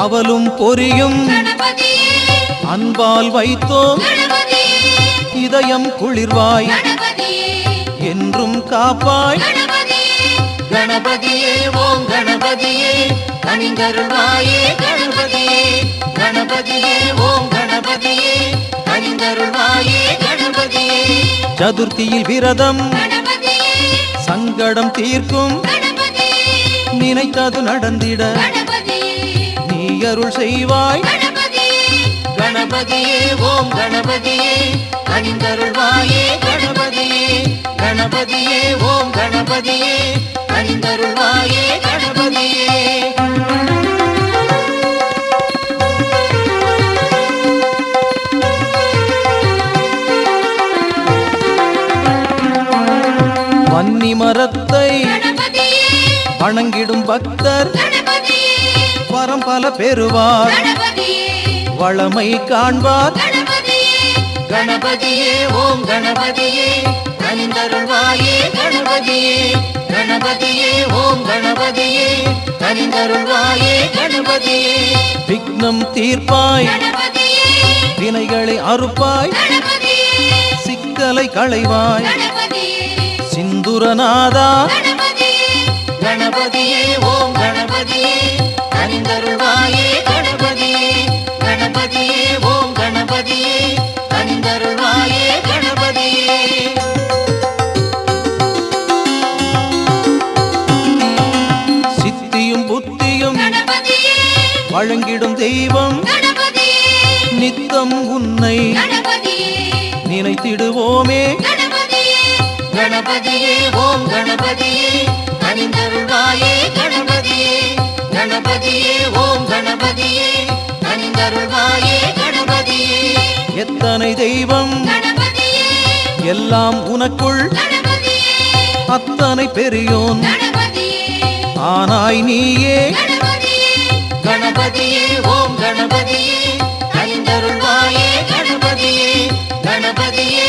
அவலும் பொரியும் அன்பால் வைத்தோம் இதயம் குளிர்வாய் என்றும் காப்பாய் கணபதியே ஓம் கணபதியே கனிந்தருள்வாயே கணபதியே கணபதியே ஓம் கணபதியே கனிந்தருள்வாயே கணபதியே சதுர்த்தியில் விரதம் சங்கடம் தீர்க்கும் நினைத்தது நடந்திட நீ அருள் செய்வாய் கணபதியே ஓம் கணபதியே கனிந்தருள்வாயே கணபதியே கணபதியே ஓம் கணபதியே கனிந்தருள்வாயே கணபதியே வன்னி மரத்தை வணங்கிடும் பக்தர் வரம் பல பெறுவார் வளமை காண்பார் கணபதியே ஓம் கணபதியே கனிந்தருள்வாயே கணபதியே கணபதியே ஓம் கணபதியே கனிந்தருள்வாயே கணபதியே விக்னம் தீர்ப்பாய் வினைகளை அறுப்பாய் சிக்கலை களைவாய் சிந்துரநாதா கணபதியே ஓம் கணபதியே கனிந்தருள்வாயே கணபதியே கணபதியே ஓம் கணபதியே கனிந்தருள்வாயே கணபதியே சித்தியும் புத்தியும் வழங்கிடும் தெய்வம் நித்தம் உன்னை நினைத்திடுவோமே கணபதியே ஓம் கணபதியே கனிந்தருள்வாயே கணபதியே கணபதியே ஓம் கணபதியே கனிந்தருள்வாயே கணபதியே எத்தனை தெய்வம் எல்லாம் உனக்குள் அத்தனை பெரியோன் ஆனாய் நீயே கணபதியே ஓம் கணபதியே கனிந்தருள்வாயே கணபதியே கணபதியே